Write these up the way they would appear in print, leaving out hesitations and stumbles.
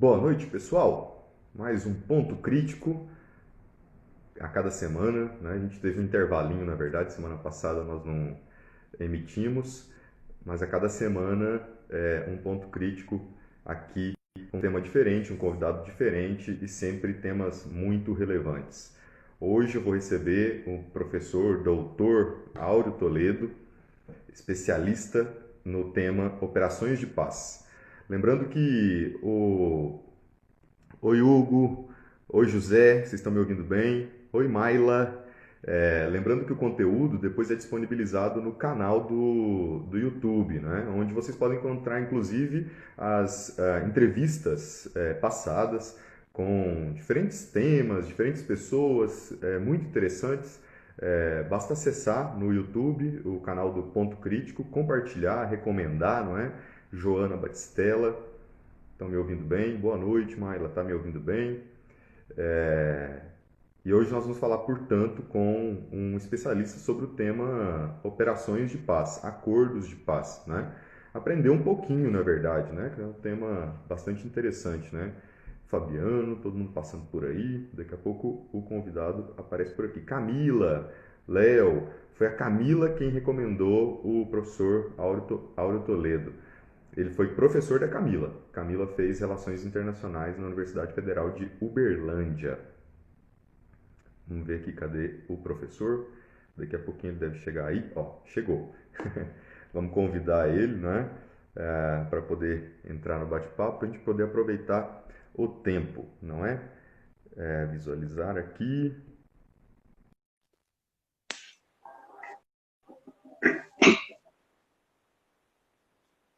Boa noite, pessoal. Mais um ponto crítico a cada semana, né? A gente teve um intervalinho, na verdade, semana passada nós não emitimos, mas a cada semana é um ponto crítico aqui, um tema diferente, um convidado diferente e sempre temas muito relevantes. Hoje eu vou receber o professor doutor Áureo Toledo, especialista no tema Operações de Paz. Lembrando que Oi, Hugo. Oi, José. Vocês estão me ouvindo bem? Oi, Maila. Lembrando que o conteúdo depois é disponibilizado no canal do YouTube, né? Onde vocês podem encontrar, inclusive, as entrevistas passadas com diferentes temas, diferentes pessoas, muito interessantes. Basta acessar no YouTube o canal do Ponto Crítico, compartilhar, recomendar, não é? Joana Batistella. Estão me ouvindo bem? Boa noite, Maila. Está me ouvindo bem? E hoje nós vamos falar, portanto, com um especialista sobre o tema operações de paz, acordos de paz, né? Aprender um pouquinho, na verdade, né? Que é um tema bastante interessante, né? Fabiano, todo mundo passando por aí. Daqui a pouco o convidado aparece por aqui. Camila, Léo. Foi a Camila quem recomendou o professor Áureo Toledo. Ele foi professor da Camila. Camila fez Relações Internacionais na Universidade Federal de Uberlândia. Vamos ver aqui, cadê o professor? Daqui a pouquinho ele deve chegar aí. Ó, chegou. Vamos convidar ele, né? Para poder entrar no bate-papo, para a gente poder aproveitar o tempo, não é? Visualizar aqui.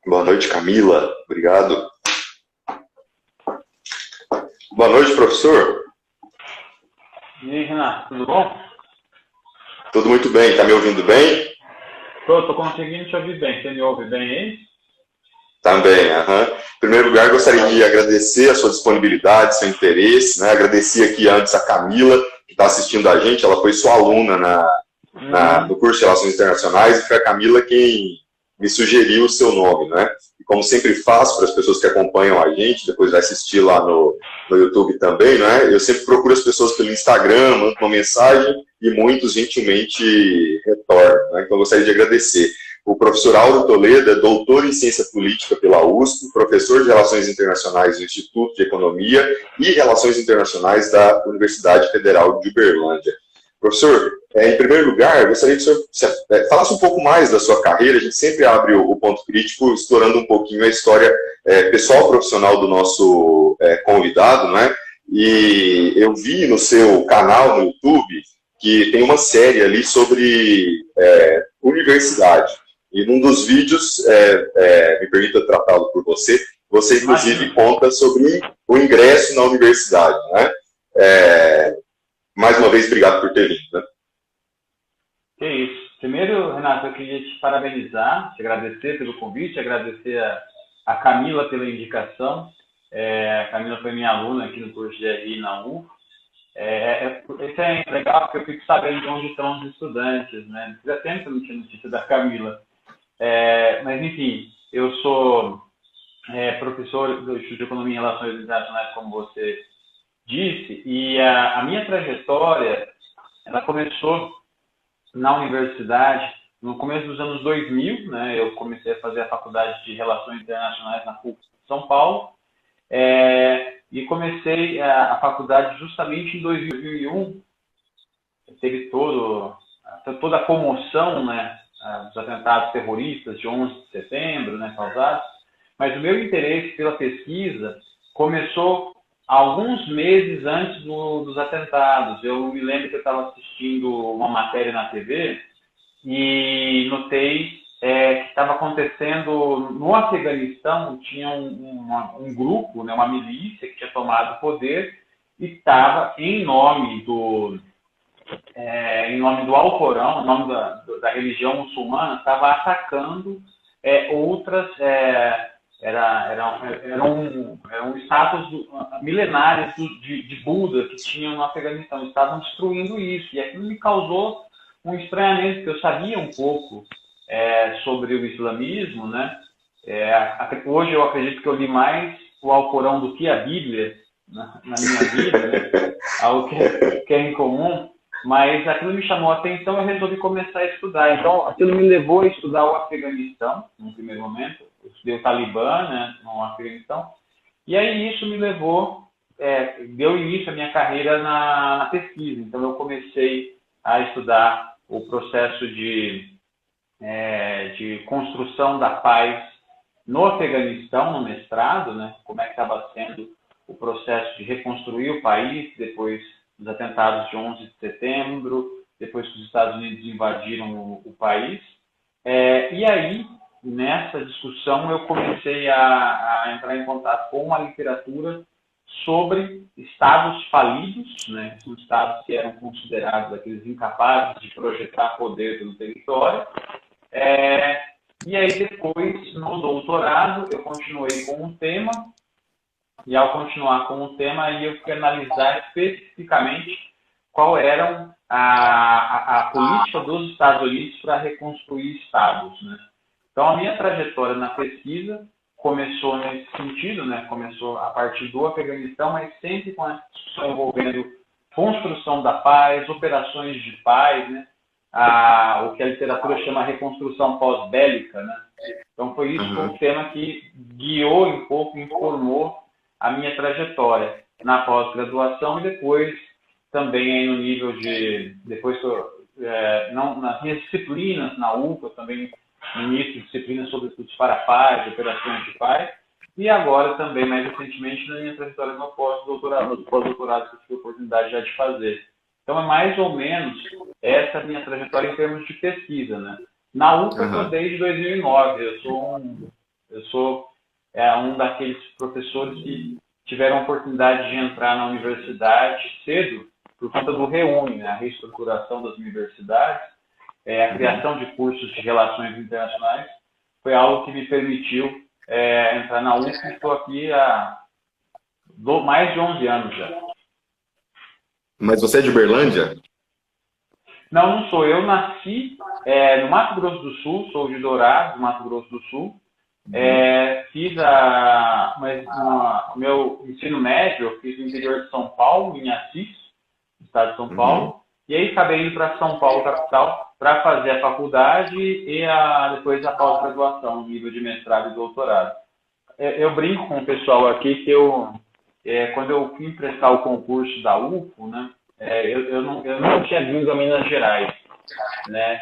Boa noite, Camila. Obrigado. Boa noite, professor. E aí, Renato, tudo bom? Tudo muito bem. Está me ouvindo bem? Tô conseguindo te ouvir bem. Você me ouve bem aí? Também, aham. Em primeiro lugar, gostaria de agradecer a sua disponibilidade, seu interesse, né? Agradeci aqui antes a Camila, que está assistindo a gente. Ela foi sua aluna no curso de Relações Internacionais e foi a Camila quem me sugeriu o seu nome, né? E como sempre faço para as pessoas que acompanham a gente, depois vai assistir lá no YouTube também, né? Eu sempre procuro as pessoas pelo Instagram, mando uma mensagem e muitos gentilmente retornam, né? Então, eu gostaria de agradecer. O professor Áureo Toledo é doutor em Ciência Política pela USP, professor de Relações Internacionais do Instituto de Economia e Relações Internacionais da Universidade Federal de Uberlândia. Professor, em primeiro lugar, gostaria que o senhor falasse um pouco mais da sua carreira. A gente sempre abre o ponto crítico explorando um pouquinho a história pessoal profissional do nosso convidado, né? E eu vi no seu canal no YouTube que tem uma série ali sobre universidade. E num dos vídeos, me permita tratá-lo por você, você inclusive conta sobre o ingresso na universidade, né? Mais uma vez, obrigado por ter vindo. Né? Que isso. Primeiro, Renato, eu queria te parabenizar, te agradecer pelo convite, agradecer a Camila pela indicação. A Camila foi minha aluna aqui no curso de RI na UF. Isso é legal porque eu fico sabendo de onde estão os estudantes, né? Fazia tempo que eu não tinha notícia da Camila. Mas, enfim, eu sou professor do Instituto de Economia e Relações Internacionais, como você disse, e a minha trajetória, ela começou na universidade no começo dos anos 2000, né? Eu comecei a fazer a faculdade de Relações Internacionais na PUC de São Paulo, e comecei a faculdade justamente em 2001. Teve toda a comoção, né, dos atentados terroristas de 11 de setembro, né, causados, mas o meu interesse pela pesquisa começou alguns meses antes dos atentados. Eu me lembro que eu estava assistindo uma matéria na TV e notei que estava acontecendo no Afeganistão. Tinha um grupo, né, uma milícia que tinha tomado o poder e estava em nome do Alcorão, em nome da religião muçulmana, estava atacando outras. Eram estátuas milenárias de Buda que tinham no Afeganistão. Estavam destruindo isso. E aquilo me causou um estranhamento, porque eu sabia um pouco sobre o islamismo, né? Hoje eu acredito que eu li mais o Alcorão do que a Bíblia na minha vida, né? Algo que é incomum, mas aquilo me chamou a atenção e eu resolvi começar a estudar. Então, aquilo me levou a estudar o Afeganistão, no primeiro momento. Eu estudei o Talibã, né, no Afeganistão. E aí isso me levou, deu início à minha carreira na pesquisa. Então, eu comecei a estudar o processo de construção da paz no Afeganistão, no mestrado, né? Como é que estava sendo o processo de reconstruir o país depois dos atentados de 11 de setembro, depois que os Estados Unidos invadiram o país. E aí, nessa discussão, eu comecei a entrar em contato com uma literatura sobre estados falidos, né? Os estados que eram considerados aqueles incapazes de projetar poder pelo território. E aí, depois, no doutorado, eu continuei com o tema, e ao continuar com o tema, aí eu fui analisar especificamente qual era a política dos Estados Unidos para reconstruir estados, né? Então, a minha trajetória na pesquisa começou nesse sentido, né? Começou a partir do Afeganistão, mas sempre com a discussão envolvendo construção da paz, operações de paz, né? O que a literatura chama reconstrução pós-bélica, né? Então, foi isso o tema que guiou um pouco, informou a minha trajetória na pós-graduação e depois também aí no nível de, depois que nas minhas disciplinas na UFA, também ministro de disciplinas sobre estudos para a paz, operações de paz, e agora também, mais recentemente, na minha trajetória no pós-doutorado que eu tive a oportunidade já de fazer. Então, é mais ou menos essa minha trajetória em termos de pesquisa, né? Na UFA, eu estou desde 2009. Eu sou um daqueles professores que tiveram a oportunidade de entrar na universidade cedo por conta do ReUni, né? A reestruturação das universidades, a criação de cursos de relações internacionais, foi algo que me permitiu entrar na UFA. Estou aqui há mais de 11 anos já. Mas você é de Uberlândia? Não, não sou. Eu nasci no Mato Grosso do Sul, sou de Dourados, Mato Grosso do Sul. Fiz o meu ensino médio, eu fiz no interior de São Paulo, em Assis, estado de São Paulo. E aí acabei indo para São Paulo, capital, para fazer a faculdade e depois a pós-graduação, no nível de mestrado e doutorado. Eu brinco com o pessoal aqui que quando eu fui prestar o concurso da UFO, né, eu não tinha vindo a Minas Gerais, né?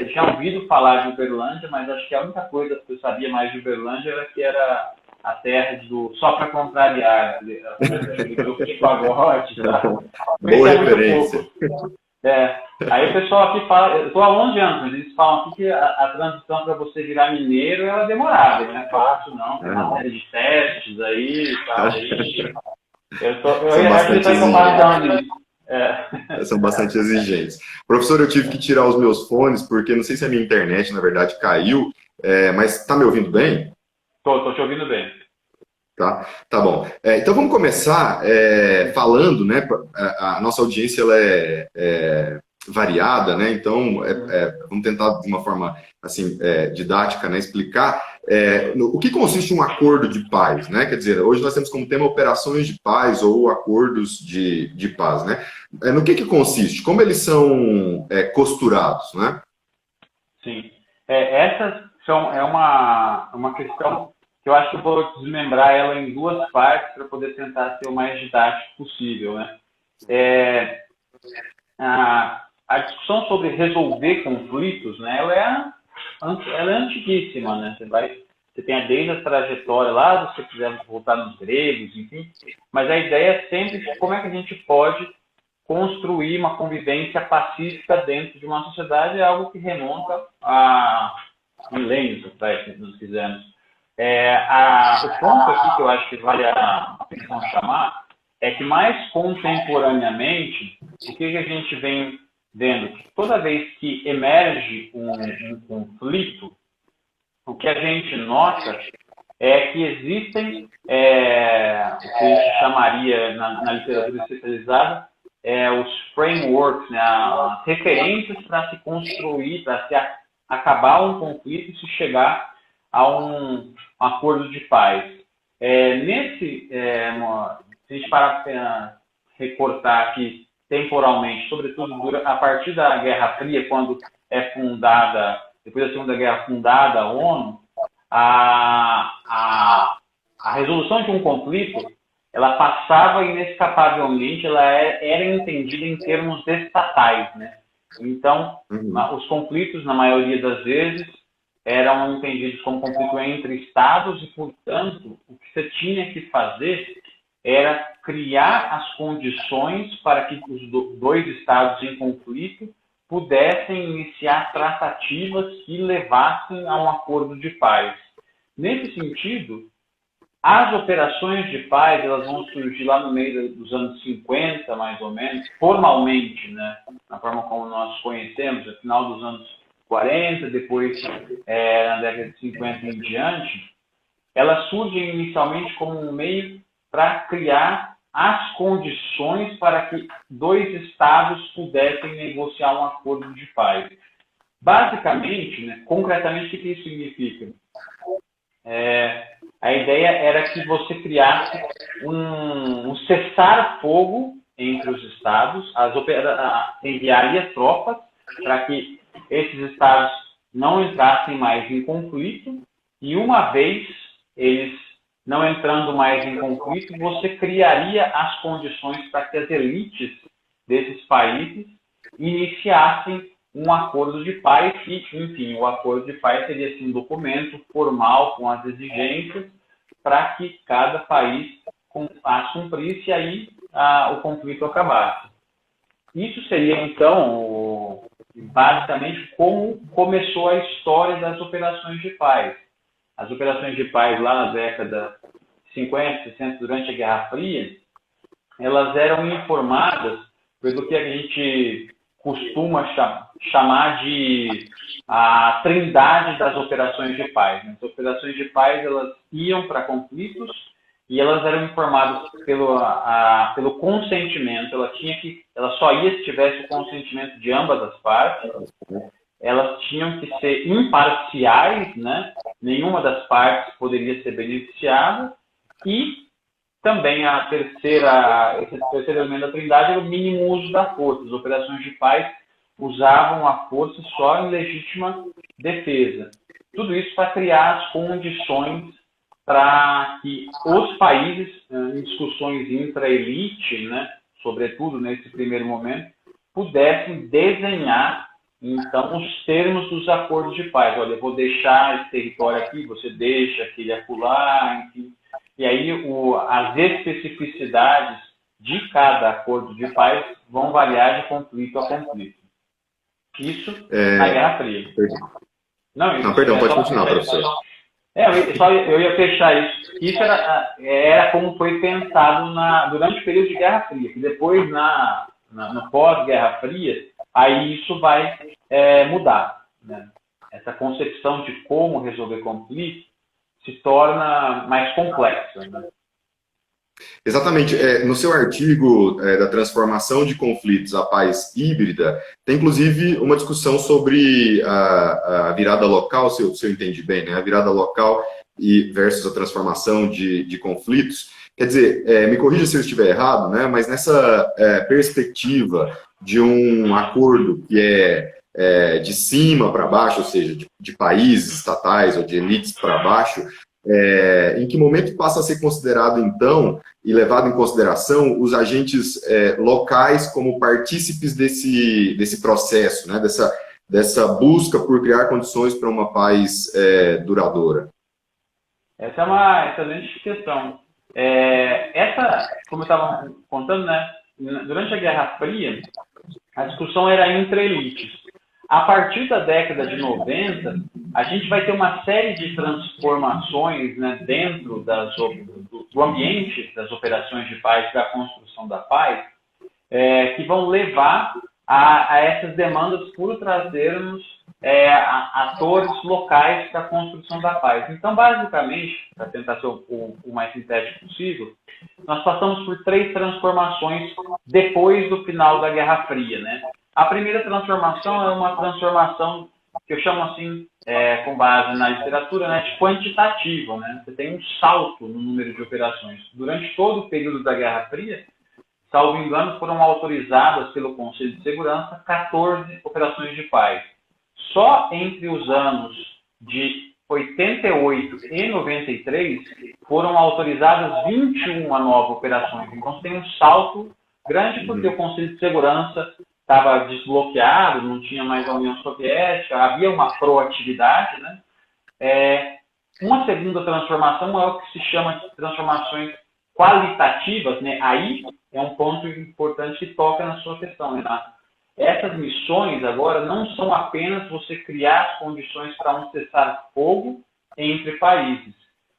Tinha ouvido falar de Uberlândia, mas acho que a única coisa que eu sabia mais de Uberlândia era que era a terra só para contrariar, aquele grupo de pagode, tá? Boa referência. Aí o pessoal aqui fala, eu estou há 11 anos, mas eles falam aqui que a transição para você virar mineiro ela é demorada, não é fácil não, tem uma série de testes aí e tal. Eu acho que estou em comparação disso. São bastante exigentes. Professor, eu tive que tirar os meus fones, porque não sei se a minha internet, na verdade, caiu, mas está me ouvindo bem? Estou te ouvindo bem. Tá bom. Então vamos começar falando, né? A nossa audiência ela é variada, né? Então vamos tentar de uma forma assim didática, né? Explicar o que consiste um acordo de paz, né? Quer dizer, hoje nós temos como tema operações de paz ou acordos de paz, né? No que consiste? Como eles são costurados, né? Sim. Essas é uma questão que eu acho que eu vou desmembrar ela em duas partes para poder tentar ser o mais didático possível, né? A discussão sobre resolver conflitos, né? Ela é antiguíssima, né? Você tem desde a trajetória lá, se você quiser voltar nos gregos, enfim. Mas a ideia é sempre de como é que a gente pode construir uma convivência pacífica dentro de uma sociedade, é algo que remonta a milênios atrás, se nós quisermos. O ponto aqui que eu acho que vale a atenção chamar é que mais contemporaneamente, o que a gente vem vendo? Que toda vez que emerge um conflito, o que a gente nota é que existem o que a gente chamaria na literatura especializada os frameworks, né, as referências para se construir, para se acabar um conflito e se chegar a um acordo de paz. Se a gente parar para recortar aqui temporalmente, sobretudo a partir da Guerra Fria, quando é fundada, depois da Segunda Guerra fundada a ONU, a resolução de um conflito, ela passava inescapavelmente, ela era entendida em termos estatais, né? Então, os conflitos, na maioria das vezes, eram entendidos como conflito entre estados e, portanto, o que você tinha que fazer era criar as condições para que os dois estados em conflito pudessem iniciar tratativas que levassem a um acordo de paz. Nesse sentido, as operações de paz, elas vão surgir lá no meio dos anos 50, mais ou menos, formalmente, né, na forma como nós conhecemos, no final dos anos 40, depois na década de 50 em diante. Elas surgem inicialmente como um meio para criar as condições para que dois estados pudessem negociar um acordo de paz. Basicamente, né, concretamente, o que isso significa? A ideia era que você criasse um cessar-fogo entre os estados, enviaria tropas para que esses estados não entrassem mais em conflito, e uma vez eles não entrando mais em conflito, você criaria as condições para que as elites desses países iniciassem um acordo de paz e, enfim, o acordo de paz seria assim, um documento formal com as exigências para que cada país as cumprisse e aí o conflito acabasse. Isso seria, então, basicamente como começou a história das operações de paz. As operações de paz lá na década de 50, 60, durante a Guerra Fria, elas eram informadas pelo que a gente costuma chamar de a trindade das operações de paz. As operações de paz, elas iam para conflitos e elas eram informadas pelo consentimento. Ela só ia se tivesse o consentimento de ambas as partes. Elas tinham que ser imparciais, né? Nenhuma das partes poderia ser beneficiada. E também esse terceiro elemento da trindade era o mínimo uso da força. As operações de paz usavam a força só em legítima defesa. Tudo isso para criar as condições para que os países, em discussões intra-elite, né, sobretudo nesse primeiro momento, pudessem desenhar então os termos dos acordos de paz. Olha, eu vou deixar esse território aqui, você deixa aquele acolá, enfim. E aí as especificidades de cada acordo de paz vão variar de conflito a conflito. Isso na Guerra Fria. Perdão, pode continuar, professor. Eu ia fechar isso. Isso era como foi pensado durante o período de Guerra Fria. Que depois, no pós-Guerra Fria, aí isso vai mudar. Né? Essa concepção de como resolver conflito se torna mais complexa. Né? Exatamente. No seu artigo da transformação de conflitos à paz híbrida, tem inclusive uma discussão sobre a virada local, se eu entendi bem, né? A virada local versus a transformação de conflitos. Quer dizer, me corrija se eu estiver errado, né? Mas nessa perspectiva de um acordo que é de cima para baixo, ou seja, de países estatais ou de elites para baixo, em que momento passa a ser considerado, então, e levado em consideração os agentes locais como partícipes desse processo, né? dessa busca por criar condições para uma paz duradoura? Essa é uma excelente questão. Como eu estava contando, né? Durante a Guerra Fria, a discussão era entre elites. A partir da década de 90, a gente vai ter uma série de transformações, né, dentro do ambiente das operações de paz, da construção da paz, que vão levar a essas demandas por trazermos atores locais para a construção da paz. Então, basicamente, para tentar ser o mais sintético possível, nós passamos por 3 transformações depois do final da Guerra Fria, né? A primeira transformação é uma transformação que eu chamo assim, com base na literatura, né, de quantitativa, né? Você tem um salto no número de operações. Durante todo o período da Guerra Fria, salvo engano, foram autorizadas pelo Conselho de Segurança 14 operações de paz. Só entre os anos de 88 e 93 foram autorizadas 21 novas operações. Então, você tem um salto grande porque o Conselho de Segurança estava desbloqueado, não tinha mais a União Soviética, havia uma proatividade, né? Uma segunda transformação é o que se chama de transformações qualitativas, né? Aí é um ponto importante que toca na sua questão, Renato. Essas missões agora não são apenas você criar as condições para um cessar-fogo entre países.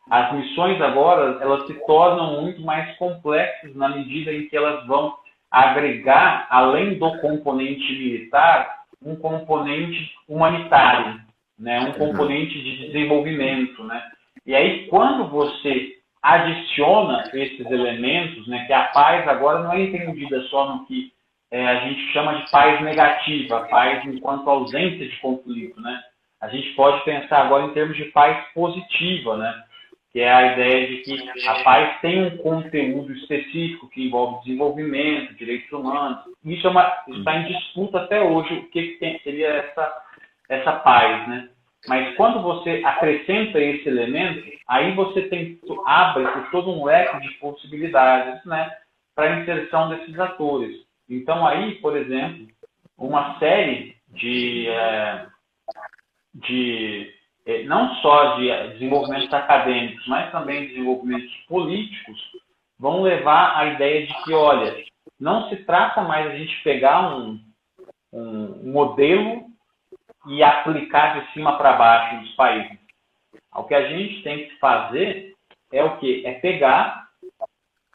As missões agora, elas se tornam muito mais complexas na medida em que elas vão agregar, além do componente militar, um componente humanitário, né? Um componente de desenvolvimento, né? E aí, quando você adiciona esses elementos, né, que a paz agora não é entendida só no que a gente chama de paz negativa, paz enquanto ausência de conflito, né? A gente pode pensar agora em termos de paz positiva, né? Que é a ideia de que a paz tem um conteúdo específico que envolve desenvolvimento, direitos humanos. Isso está em disputa até hoje, o que seria essa paz, né? Mas quando você acrescenta esse elemento, aí você abre todo um leque de possibilidades, né, para a inserção desses atores. Então aí, por exemplo, uma série não só de desenvolvimentos acadêmicos, mas também desenvolvimentos políticos, vão levar à ideia de que, olha, não se trata mais a gente pegar um modelo e aplicar de cima para baixo nos países. O que a gente tem que fazer é o quê? É pegar,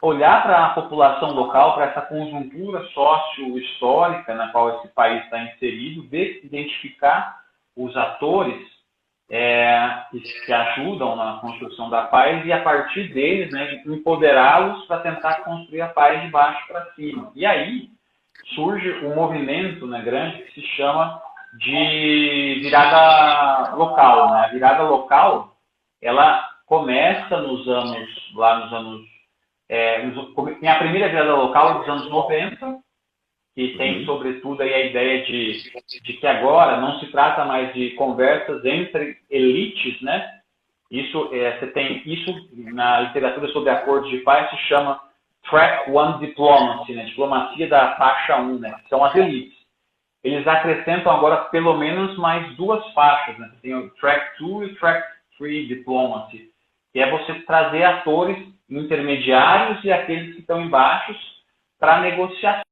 olhar para a população local, para essa conjuntura sócio-histórica na qual esse país está inserido, identificar os atores que ajudam na construção da paz e, a partir deles, né, empoderá-los para tentar construir a paz de baixo para cima. E aí surge um movimento, né, grande que se chama de virada local, né? A virada local, ela começa tem a primeira virada local dos anos 90, que tem, sobretudo, aí a ideia de que agora não se trata mais de conversas entre elites, né? Você tem isso na literatura sobre acordos de paz, se chama Track 1 Diplomacy, né? Diplomacia da faixa 1, né? Que são as elites. Eles acrescentam agora pelo menos mais duas faixas, né? Tem o Track 2 e o Track 3 Diplomacy, que é você trazer atores intermediários e aqueles que estão embaixo para negociação.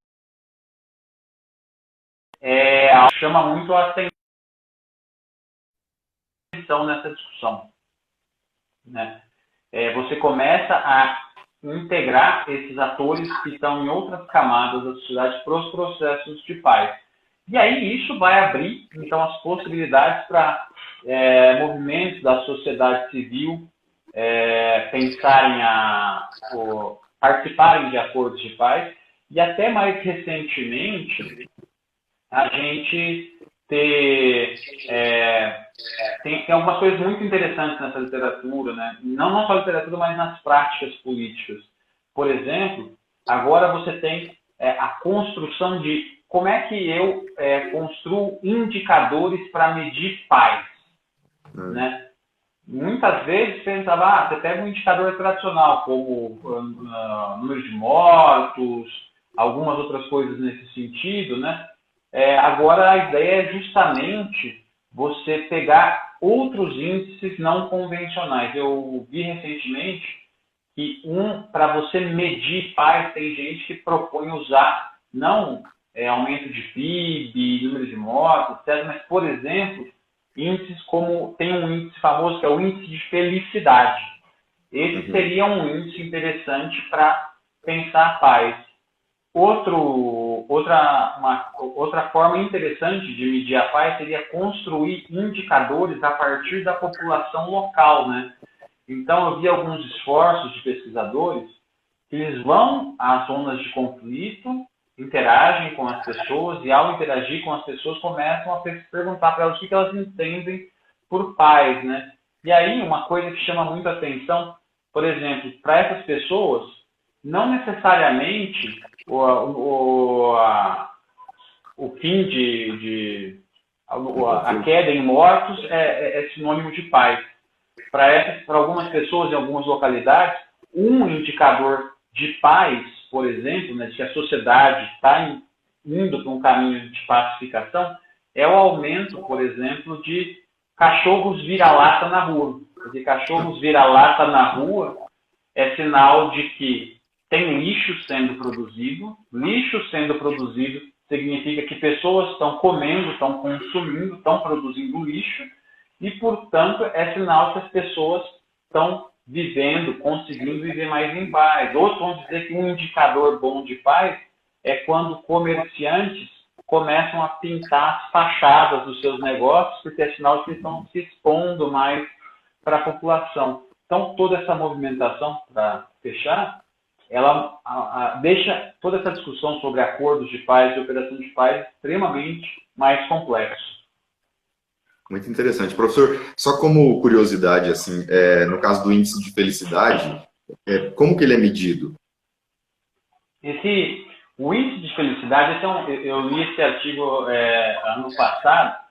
Chama muito a atenção nessa discussão, né? Você começa a integrar esses atores que estão em outras camadas da sociedade para os processos de paz. E aí isso vai abrir, então, as possibilidades para movimentos da sociedade civil pensarem participarem de acordos de paz. E até mais recentemente, a gente tem algumas coisas muito interessantes nessa literatura, né? Não só literatura, mas nas práticas políticas. Por exemplo, agora você tem a construção de como é que eu construo indicadores para medir paz, né? Muitas vezes pensava, você pega um indicador tradicional, como número de mortos, algumas outras coisas nesse sentido, né? Agora a ideia é justamente você pegar outros índices não convencionais. Eu vi recentemente que para você medir paz, tem gente que propõe usar não aumento de PIB, número de mortos, etc., mas, por exemplo, índices como tem um índice famoso que é o índice de felicidade. Esse seria um índice interessante para pensar a paz. Outra forma interessante de medir a paz seria construir indicadores a partir da população local, né? Então, eu vi alguns esforços de pesquisadores que eles vão às zonas de conflito interagem com as pessoas e, ao interagir com as pessoas, começam a perguntar para elas o que elas entendem por pais, né? E aí, uma coisa que chama muito a atenção, por exemplo, para essas pessoas, não necessariamente o fim a queda em mortos é sinônimo de paz. Para algumas pessoas, em algumas localidades, um indicador de paz, por exemplo, né, de que a sociedade está indo para um caminho de pacificação, é o aumento, por exemplo, de cachorros vira-lata na rua. Porque cachorros vira-lata na rua é sinal de que tem lixo sendo produzido. Lixo sendo produzido significa que pessoas estão comendo, estão consumindo, estão produzindo lixo e, portanto, é sinal que as pessoas estão vivendo, conseguindo viver mais em paz. Outros vão dizer que um indicador bom de paz é quando comerciantes começam a pintar as fachadas dos seus negócios, porque é sinal de que estão se expondo mais para a população. Então, toda essa movimentação, para fechar, ela deixa toda essa discussão sobre acordos de paz e operação de paz extremamente mais complexo. Muito interessante. Professor, só como curiosidade, assim, no caso do índice de felicidade, como que ele é medido? O índice de felicidade, eu li esse artigo ano passado,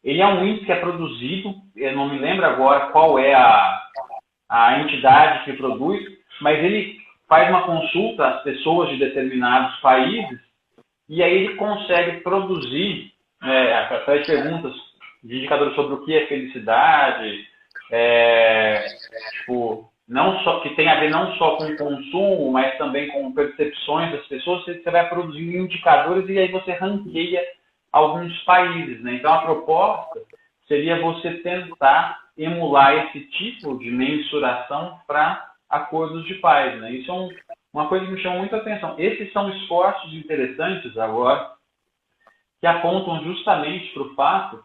ele é um índice que é produzido, eu não me lembro agora qual é a entidade que produz, mas ele faz uma consulta às pessoas de determinados países e aí ele consegue produzir faz perguntas de indicadores sobre o que é felicidade, não só, que tem a ver não só com consumo, mas também com percepções das pessoas. Você vai produzindo indicadores e aí você ranqueia alguns países, né? Então, a proposta seria você tentar emular esse tipo de mensuração para acordos de paz, né? Isso é uma coisa que me chama muita atenção. Esses são esforços interessantes agora que apontam justamente para o fato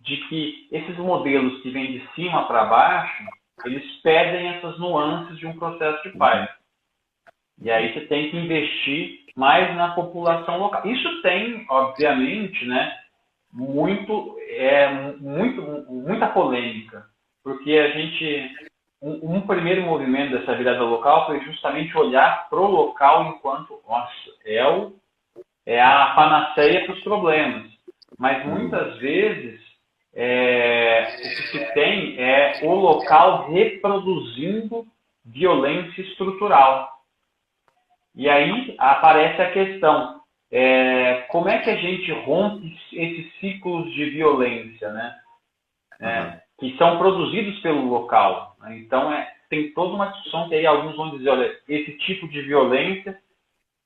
de que esses modelos que vêm de cima para baixo, eles perdem essas nuances de um processo de paz. E aí você tem que investir mais na população local. Isso tem, obviamente, né, muita polêmica, porque um primeiro movimento dessa virada local foi justamente olhar para o local enquanto, é a panaceia para os problemas. Mas muitas vezes o que se tem é o local reproduzindo violência estrutural. E aí aparece a questão, como é que a gente rompe esses ciclos de violência, né? Que são produzidos pelo local. Né? Então, tem toda uma discussão que aí alguns vão dizer, olha, esse tipo de violência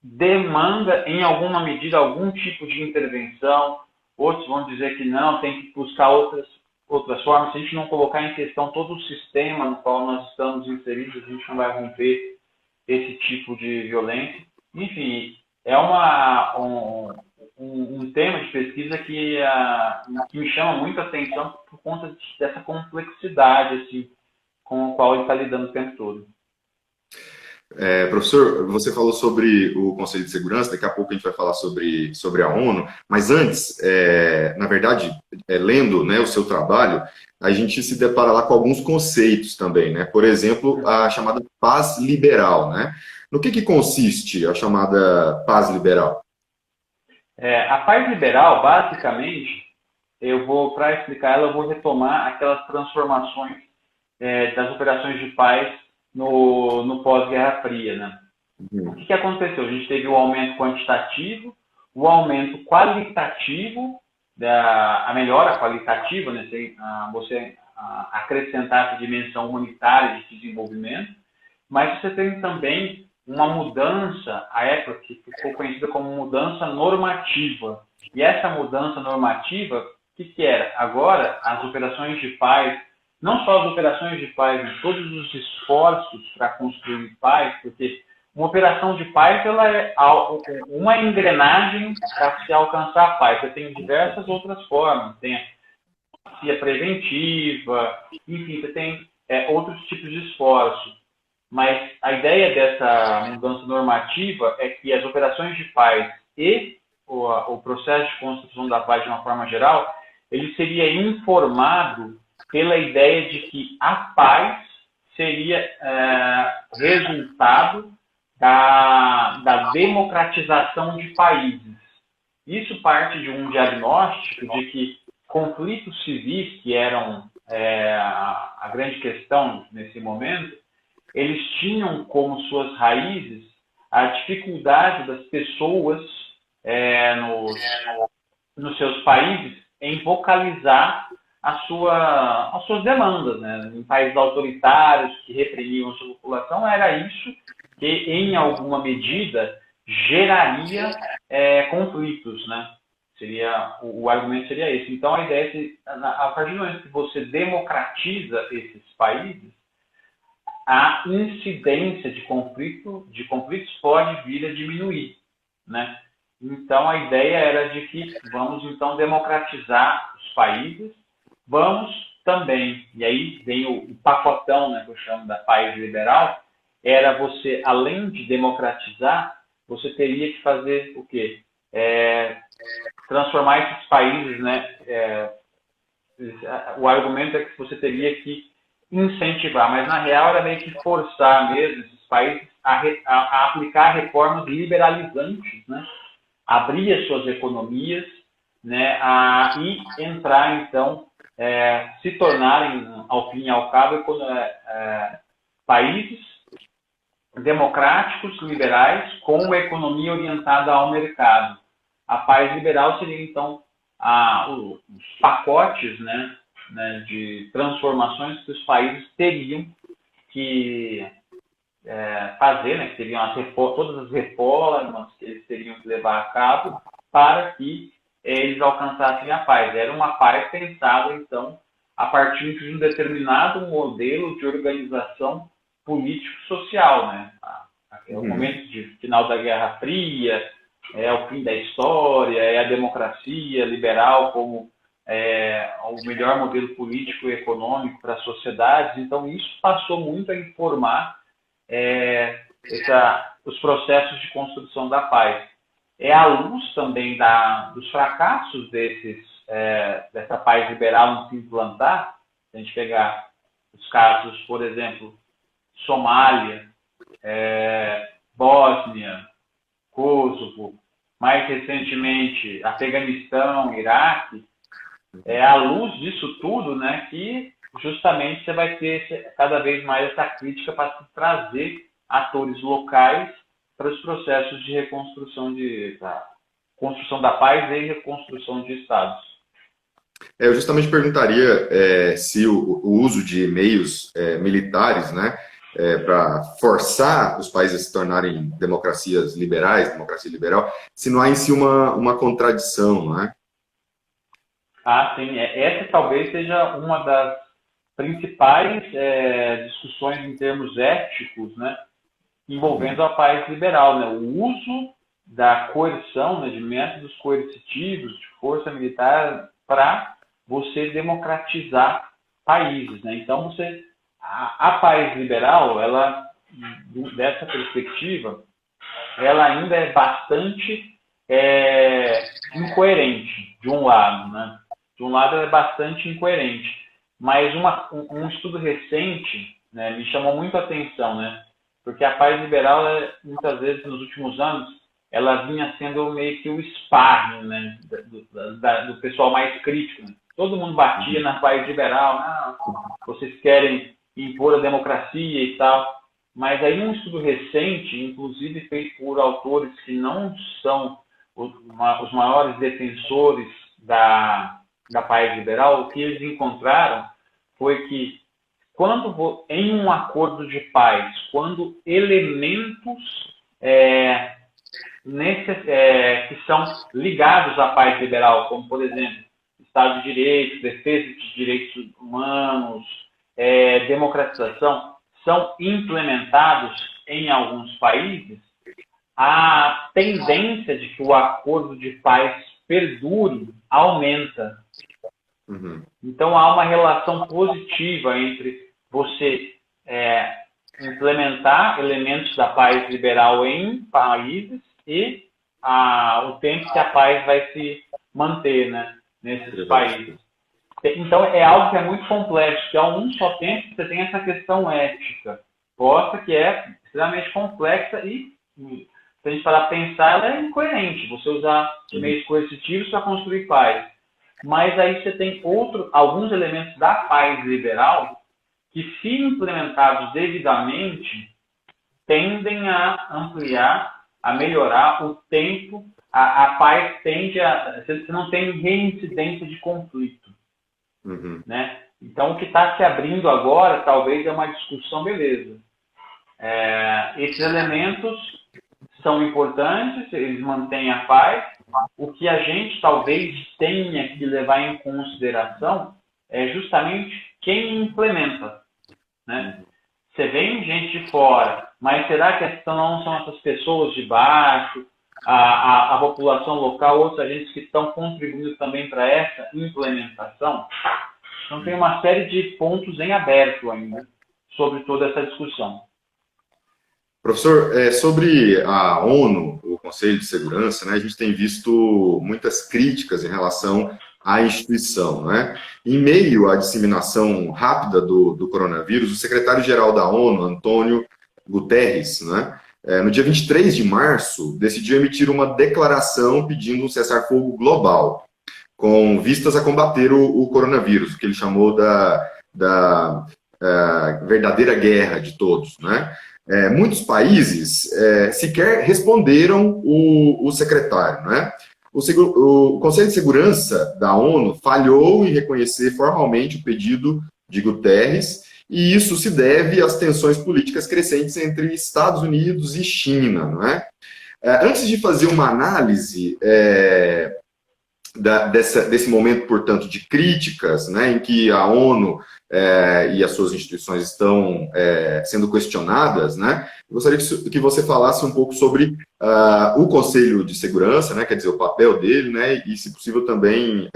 demanda, em alguma medida, algum tipo de intervenção. Outros vão dizer que não, tem que buscar outras formas. Se a gente não colocar em questão todo o sistema no qual nós estamos inseridos, a gente não vai romper esse tipo de violência. Enfim, é um tema de pesquisa que me chama muito a atenção por conta dessa complexidade assim, com a qual ele está lidando o tempo todo. Professor, você falou sobre o Conselho de Segurança, daqui a pouco a gente vai falar sobre a ONU, mas antes, na verdade, lendo, né, o seu trabalho, a gente se depara lá com alguns conceitos também, né? Por exemplo, a chamada paz liberal, né? No que consiste a chamada paz liberal? A paz liberal, basicamente, para explicar ela, eu vou retomar aquelas transformações das operações de paz no pós-Guerra Fria, né? O que aconteceu? A gente teve o aumento quantitativo, o aumento qualitativo, a melhora qualitativa, né? Você acrescentar essa dimensão humanitária de desenvolvimento, mas você tem também uma mudança, à época que ficou conhecida como mudança normativa. E essa mudança normativa, o que era? Agora, as operações de paz, não só as operações de paz, mas todos os esforços para construir paz, porque uma operação de paz ela é uma engrenagem para se alcançar a paz. Você tem diversas outras formas, tem a preventiva, enfim, você tem outros tipos de esforço. Mas a ideia dessa mudança normativa é que as operações de paz e o processo de construção da paz de uma forma geral, ele seria informado pela ideia de que a paz seria resultado da democratização de países. Isso parte de um diagnóstico de que conflitos civis, que eram a grande questão nesse momento, eles tinham como suas raízes a dificuldade das pessoas nos seus países em vocalizar as suas demandas, né? Em países autoritários que reprimiam a sua população, era isso que, em alguma medida, geraria conflitos, né? O argumento seria esse. Então, a ideia é que, a partir do momento que você democratiza esses países, a incidência de conflitos pode vir a diminuir, né? Então, a ideia era de que vamos, então, democratizar os países, vamos também, e aí vem o pacotão, né, que eu chamo da paz liberal, era você, além de democratizar, você teria que fazer o quê? Transformar esses países, né? O argumento é que você teria que incentivar, mas na real era meio que forçar mesmo esses países a aplicar reformas liberalizantes, né? Abrir as suas economias, né? E entrar, então, se tornarem, ao fim e ao cabo, países democráticos, liberais, com uma economia orientada ao mercado. A paz liberal seria, então, os pacotes, né, de transformações que os países teriam que fazer, né, que teriam todas as reformas que eles teriam que levar a cabo para que eles alcançassem a paz. Era uma paz pensada, então, a partir de um determinado modelo de organização político-social, né? É o momento de final da Guerra Fria, é o fim da história, é a democracia liberal como o melhor modelo político e econômico para as sociedades. Então, isso passou muito a informar os processos de construção da paz. É à luz também dos fracassos dessa paz liberal em se implantar. Se a gente pegar os casos, por exemplo, Somália, Bósnia, Kosovo, mais recentemente Afeganistão, Iraque, à luz disso tudo, né, que justamente você vai ter cada vez mais essa crítica para trazer atores locais para os processos de reconstrução construção da paz e reconstrução de estados. Eu justamente perguntaria se o uso de meios militares, né, para forçar os países a se tornarem democracias liberais, democracia liberal, se não há em si uma contradição, não é? Sim. Essa talvez seja uma das principais discussões em termos éticos, né, envolvendo a paz liberal, né? O uso da coerção, né, de métodos coercitivos, de força militar, para você democratizar países, né? Então, a paz liberal, ela, dessa perspectiva, ela ainda é bastante incoerente, de um lado, né? De um lado, ela é bastante incoerente, mas um estudo recente, né, me chamou muito a atenção, né? Porque a paz liberal, muitas vezes, nos últimos anos, ela vinha sendo meio que o sparring, né, do pessoal mais crítico, né? Todo mundo batia na paz liberal, vocês querem impor a democracia e tal. Mas aí um estudo recente, inclusive feito por autores que não são os maiores defensores da paz liberal, o que eles encontraram foi que em um acordo de paz, quando elementos que são ligados à paz liberal, como, por exemplo, Estado de Direito, defesa dos direitos humanos, democratização, são implementados em alguns países, a tendência de que o acordo de paz perdure aumenta. Então, há uma relação positiva entre você implementar elementos da paz liberal em países e o tempo que a paz vai se manter, né, nesses países. Então, é algo que é muito complexo, que ao um só tempo você tem essa questão ética, posta que é extremamente complexa e, se a gente parar para pensar, ela é incoerente, você usar meios coercitivos para construir paz. Mas aí você tem alguns elementos da paz liberal que, se implementados devidamente, tendem a ampliar, a melhorar o tempo, a paz tende a... Você não tem reincidência de conflito. Né? Então, o que está se abrindo agora, talvez, é uma discussão, beleza. Esses elementos são importantes, eles mantêm a paz. O que a gente talvez tenha que levar em consideração é justamente quem implementa. Né? Você vem gente de fora, mas será que não são essas pessoas de baixo, a população local, outros agentes que estão contribuindo também para essa implementação? Então tem uma série de pontos em aberto ainda sobre toda essa discussão. Professor, sobre a ONU, o Conselho de Segurança, né, a gente tem visto muitas críticas em relação à instituição, né? Em meio à disseminação rápida do coronavírus, o secretário-geral da ONU, Antônio Guterres, né, no dia 23 de março, decidiu emitir uma declaração pedindo um cessar-fogo global, com vistas a combater o coronavírus, que ele chamou da verdadeira guerra de todos, né? Muitos países sequer responderam o secretário, né? O Conselho de Segurança da ONU falhou em reconhecer formalmente o pedido de Guterres, e isso se deve às tensões políticas crescentes entre Estados Unidos e China, não é? Antes de fazer uma análise desse momento, portanto, de críticas, né, em que a ONU e as suas instituições estão sendo questionadas, né, eu gostaria que você falasse um pouco sobre o Conselho de Segurança, né, quer dizer, o papel dele, né, e, se possível, também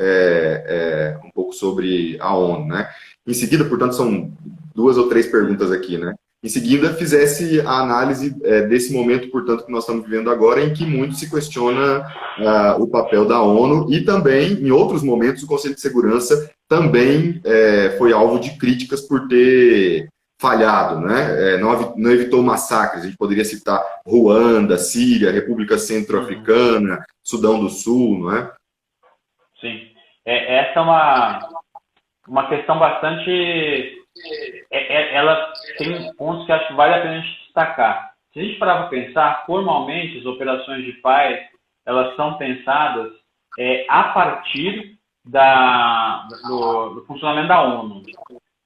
um pouco sobre a ONU. Né. Em seguida, portanto, são 2 ou 3 perguntas aqui, né. Em seguida, fizesse a análise desse momento, portanto, que nós estamos vivendo agora, em que muito se questiona o papel da ONU, e também, em outros momentos, o Conselho de Segurança também foi alvo de críticas por ter falhado, né? Não evitou massacres. A gente poderia citar Ruanda, Síria, República Centro-Africana, Sudão do Sul, não é? Sim. Essa é uma questão bastante... ela tem pontos que acho que vale a pena a gente destacar. Se a gente parar para pensar, formalmente, as operações de paz, elas são pensadas a partir do funcionamento da ONU.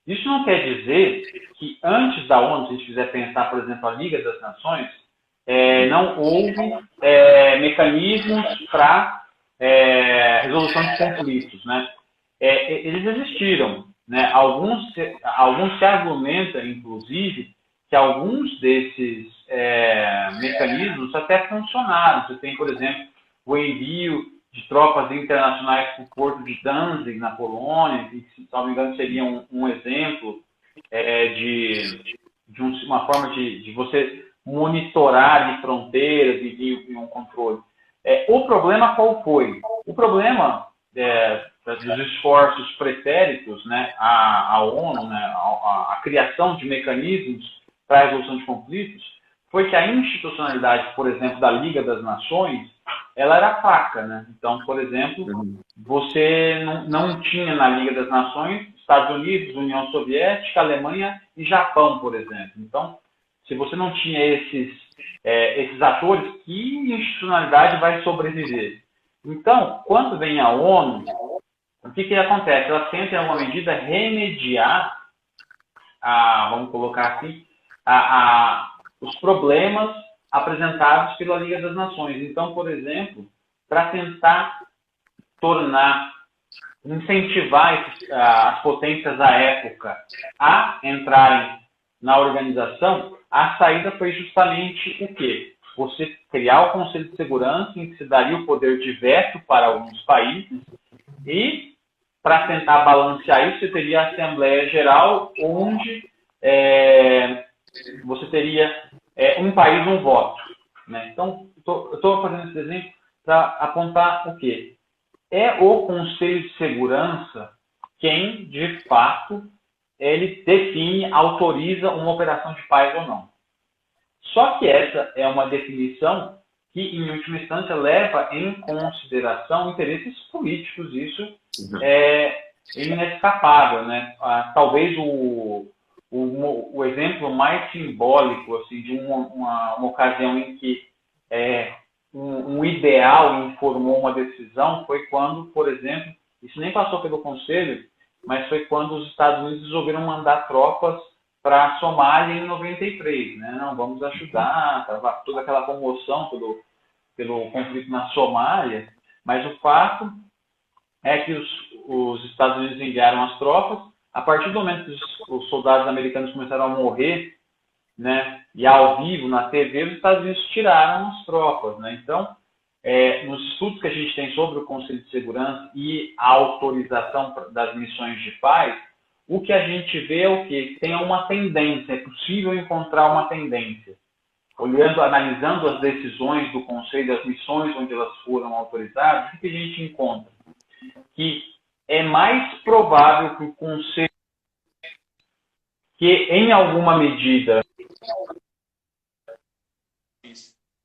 Isso não quer dizer que antes da ONU, se a gente quiser pensar, por exemplo, a Liga das Nações, não houve mecanismos para resolução de conflitos, né? Eles existiram, né? Alguns se argumenta, inclusive, que alguns desses mecanismos até funcionaram. Você tem, por exemplo, o envio de tropas internacionais para o porto de Danzig, na Polônia, que, se não me engano, seria um exemplo de uma forma de você monitorar de fronteiras e um controle. O problema qual foi? O problema dos esforços pretéritos, né, à ONU, né, a criação de mecanismos para a resolução de conflitos, foi que a institucionalidade, por exemplo, da Liga das Nações, ela era fraca, né? Então, por exemplo, você não tinha na Liga das Nações Estados Unidos, União Soviética, Alemanha e Japão, por exemplo. Então, se você não tinha esses atores, que institucionalidade vai sobreviver? Então, quando vem a ONU, o que acontece? Ela tenta, em alguma medida, remediar, vamos colocar assim, os problemas apresentados pela Liga das Nações. Então, por exemplo, para tentar incentivar as potências da época a entrarem na organização, a saída foi justamente o quê? Você criar o Conselho de Segurança, em que se daria o poder de veto para alguns países, e, para tentar balancear isso, você teria a Assembleia Geral, onde você teria um país, um voto. Né? Então, estou fazendo esse exemplo para apontar o quê? É o Conselho de Segurança quem, de fato, ele define, autoriza uma operação de paz ou não. Só que essa é uma definição que, em última instância, leva em consideração interesses políticos. Isso é inescapável, né? Talvez o exemplo mais simbólico assim, de uma ocasião em que um ideal informou uma decisão foi quando, por exemplo, isso nem passou pelo Conselho, mas foi quando os Estados Unidos resolveram mandar tropas para a Somália em 93, né? Não, vamos ajudar, toda aquela comoção pelo conflito na Somália, mas o fato é que os Estados Unidos enviaram as tropas. A partir do momento que os soldados americanos começaram a morrer, né, e ao vivo na TV, os Estados Unidos tiraram as tropas, né? Então, nos estudos que a gente tem sobre o Conselho de Segurança e a autorização das missões de paz, o que a gente vê é o quê? Tem uma tendência, é possível encontrar uma tendência. Analisando as decisões do Conselho, as missões onde elas foram autorizadas, o que a gente encontra? Que é mais provável que o Conselho, que em alguma medida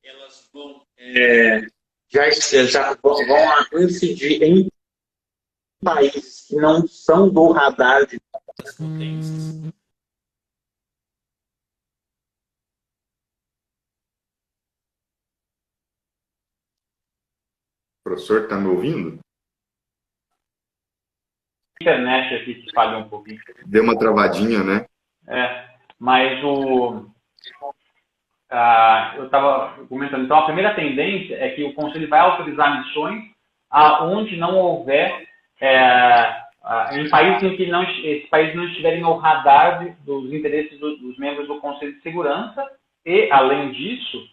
elas vão, já vão incidir em países que não são do radar de potências. Professor, está me ouvindo? A internet aqui que falhou um pouquinho. Deu uma travadinha, né? Mas eu estava comentando, então a primeira tendência é que o Conselho vai autorizar missões aonde não houver, em países em que esses países não estiverem no radar dos interesses dos membros do Conselho de Segurança, e, além disso,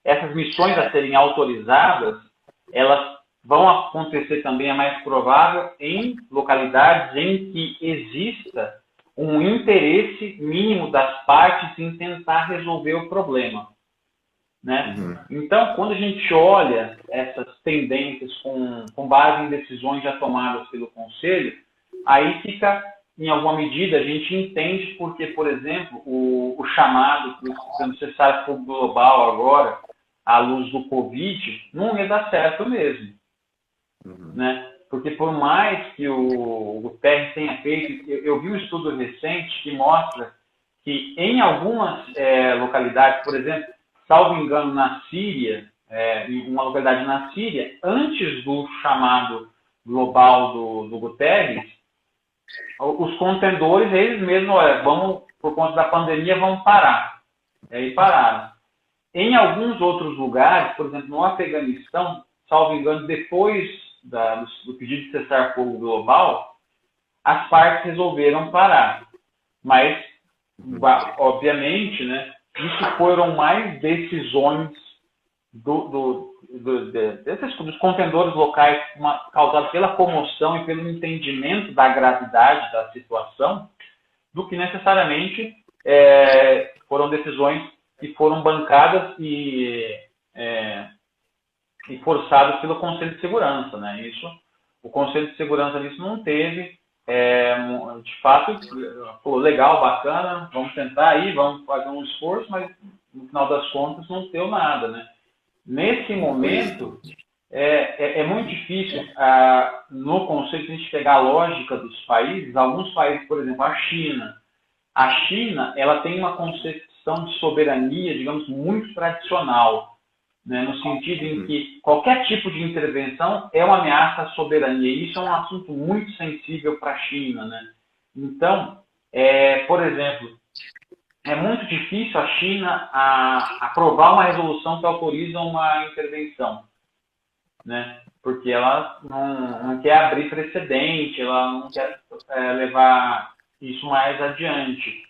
essas missões a serem autorizadas, elas vão acontecer também, é mais provável, em localidades em que exista um interesse mínimo das partes em tentar resolver o problema, né? Então, quando a gente olha essas tendências com base em decisões já tomadas pelo Conselho, aí fica, em alguma medida, a gente entende porque, por exemplo, o chamado do cessar-fogo global agora, à luz do Covid, não ia dar certo mesmo. Né? Porque por mais que o Guterres tenha feito, eu vi um estudo recente que mostra que em algumas localidades, por exemplo, salvo engano na Síria, em uma localidade na Síria, antes do chamado global do Guterres, os contendores, eles mesmos, vamos, por conta da pandemia, vamos parar. E pararam. Em alguns outros lugares, por exemplo, no Afeganistão, salvo engano, depois do pedido de cessar-fogo global, as partes resolveram parar. Mas, obviamente, né, isso foram mais decisões dos contendores locais causadas pela comoção e pelo entendimento da gravidade da situação, do que necessariamente foram decisões que foram bancadas e forçadas pelo Conselho de Segurança, né? O Conselho de Segurança nisso não teve, de fato, falou legal, bacana, vamos tentar aí, vamos fazer um esforço, mas no final das contas não deu nada, né? Nesse momento, é muito difícil, no Conselho, se a gente pegar a lógica dos países, alguns países, por exemplo, a China, ela tem uma concepção de soberania, digamos, muito tradicional, né, no sentido em que qualquer tipo de intervenção é uma ameaça à soberania. E isso é um assunto muito sensível para a China, né? Então, por exemplo, é muito difícil a China aprovar uma resolução que autoriza uma intervenção, né? Porque ela não quer abrir precedente, ela não quer levar isso mais adiante.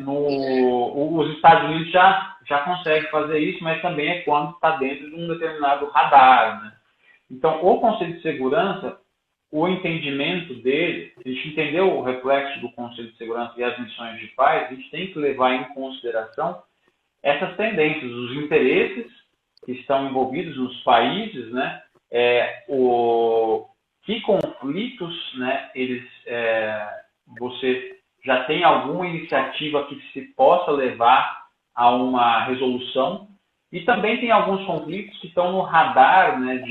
Os Estados Unidos já conseguem fazer isso, mas também é quando está dentro de um determinado radar, né? Então, o Conselho de Segurança, o entendimento dele, a gente entendeu o reflexo do Conselho de Segurança e as missões de paz, a gente tem que levar em consideração essas tendências, os interesses que estão envolvidos nos países, né, que conflitos, né, você já tem alguma iniciativa que se possa levar a uma resolução, e também tem alguns conflitos que estão no radar, né,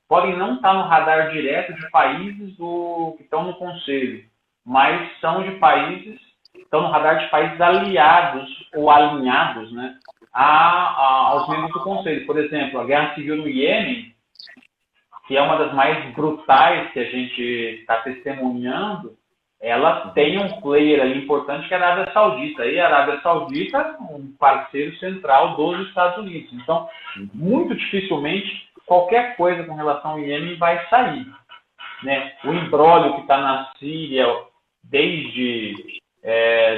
podem não estar no radar direto de países que estão no Conselho, mas são de países, estão no radar de países aliados ou alinhados, né, aos membros do Conselho. Por exemplo, a guerra civil no Iêmen, que é uma das mais brutais que a gente está testemunhando, ela tem um player ali importante que é a Arábia Saudita. E a Arábia Saudita é um parceiro central dos Estados Unidos. Então, muito dificilmente, qualquer coisa com relação ao Iêmen vai sair, né? O imbróglio que está na Síria desde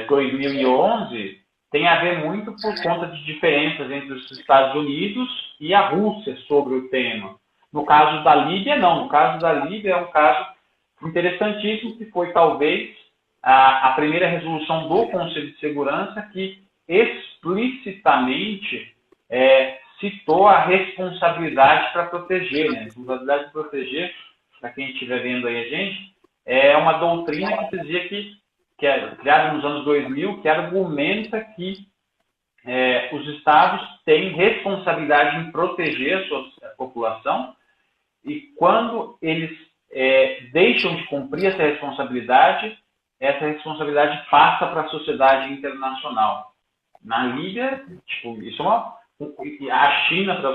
2011 tem a ver muito por conta de diferenças entre os Estados Unidos e a Rússia sobre o tema. No caso da Líbia, não. No caso da Líbia é um caso interessantíssimo, que foi talvez a primeira resolução do Conselho de Segurança que explicitamente citou a responsabilidade para proteger, né? A responsabilidade de proteger, para quem estiver vendo aí a gente, é uma doutrina que dizia que é criada nos anos 2000, que argumenta que os estados têm responsabilidade em proteger a sua população, e quando eles deixam de cumprir essa responsabilidade passa para a sociedade internacional. Na Líbia, isso a China, para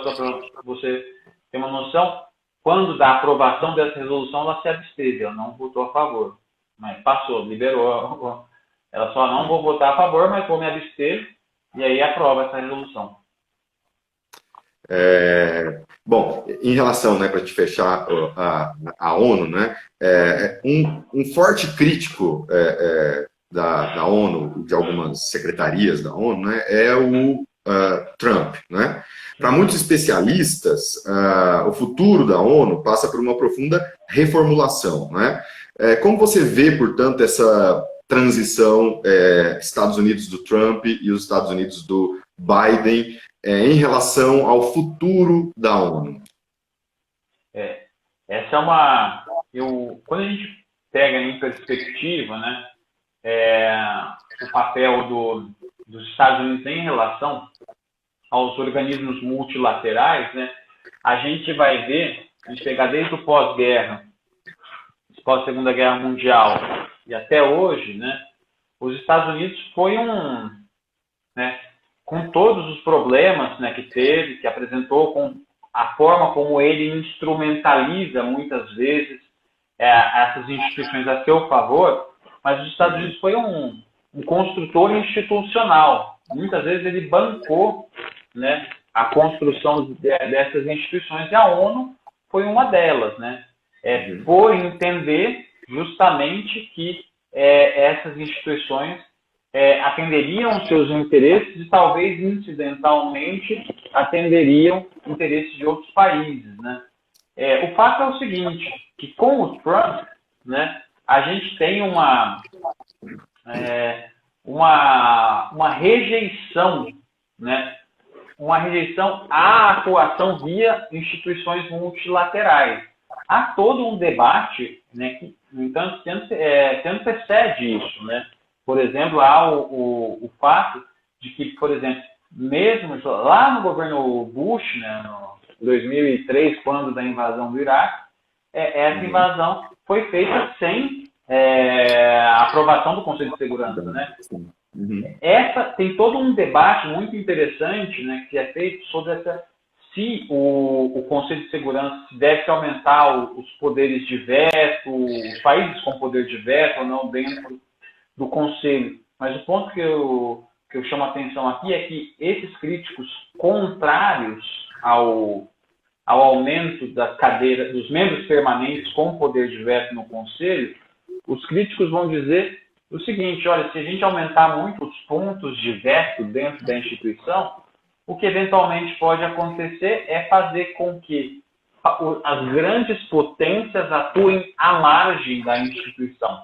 você ter uma noção, quando da aprovação dessa resolução, ela se absteve, ela não votou a favor, mas passou, liberou. Ela só não vou votar a favor, mas vou me abster, e aí aprova essa resolução. Bom, em relação, né, para te fechar a ONU, né, um forte crítico da ONU, de algumas secretarias da ONU, né, é o Trump, né? Para muitos especialistas, o futuro da ONU passa por uma profunda reformulação, né? Como você vê, portanto, essa transição Estados Unidos do Trump e os Estados Unidos do Biden em relação ao futuro da ONU? Essa é uma... quando a gente pega em perspectiva, né, o papel dos Estados Unidos em relação aos organismos multilaterais, né, a gente vai ver, a gente pegar desde o pós-guerra, pós-Segunda Guerra Mundial e até hoje, né, os Estados Unidos foi né, com todos os problemas, né, que teve, que apresentou, com a forma como ele instrumentaliza muitas vezes essas instituições a seu favor, mas os Estados Unidos foi um construtor institucional. Muitas vezes ele bancou, né, a construção dessas instituições, e a ONU foi uma delas, né? Por entender justamente que essas instituições atenderiam seus interesses e talvez incidentalmente atenderiam interesses de outros países, né? O fato é o seguinte, que com o Trump, né, a gente tem uma rejeição, né, uma rejeição à atuação via instituições multilaterais. Há todo um debate, né, que, no entanto, que antecede isso, né? Por exemplo, há o fato de que, por exemplo, mesmo lá no governo Bush, né, em 2003, quando da invasão do Iraque, essa invasão foi feita sem aprovação do Conselho de Segurança, né? Tem todo um debate muito interessante, né, que é feito sobre se o Conselho de Segurança deve aumentar os poderes de veto, os países com poder de veto ou não dentro do Conselho. Mas o ponto que eu chamo a atenção aqui é que esses críticos contrários ao aumento da cadeira dos membros permanentes com poder de veto no Conselho, os críticos vão dizer o seguinte: olha, se a gente aumentar muito os pontos de veto dentro da instituição, o que eventualmente pode acontecer é fazer com que as grandes potências atuem à margem da instituição,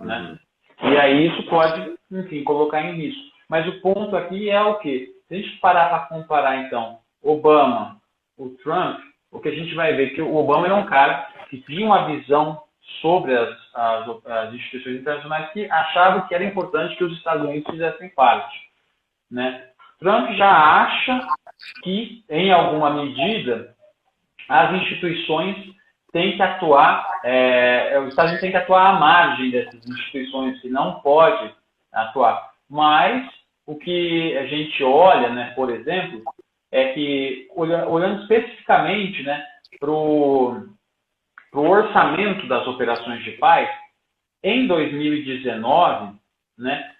né? E aí isso pode, enfim, colocar em risco. Mas o ponto aqui é o quê? Se a gente parar para comparar, então, Obama, o Trump, o que a gente vai ver é que o Obama era um cara que tinha uma visão sobre as instituições internacionais que achava que era importante que os Estados Unidos fizessem parte, né? Trump já acha que, em alguma medida, as instituições têm que atuar, os Estados Unidos têm que atuar à margem dessas instituições, que não pode atuar. Mas o que a gente olha, né, por exemplo, é que, olhando especificamente, né, para o orçamento das operações de paz, em 2019, né,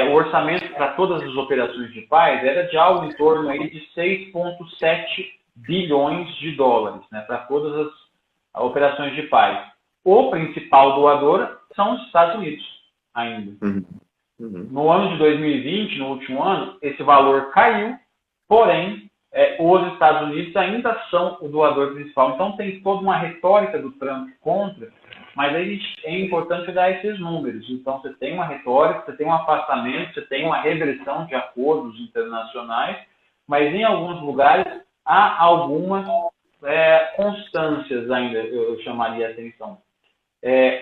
o orçamento para todas as operações de paz era de algo em torno aí de 6,7 bilhões de dólares, né, para todas as operações de paz. O principal doador são os Estados Unidos, ainda. No ano de 2020, no último ano, esse valor caiu, porém, os Estados Unidos ainda são o doador principal. Então, tem toda uma retórica do Trump contra, mas aí é importante dar esses números. Então, você tem uma retórica, você tem um afastamento, você tem uma reversão de acordos internacionais, mas em alguns lugares há algumas constâncias ainda, eu chamaria a atenção.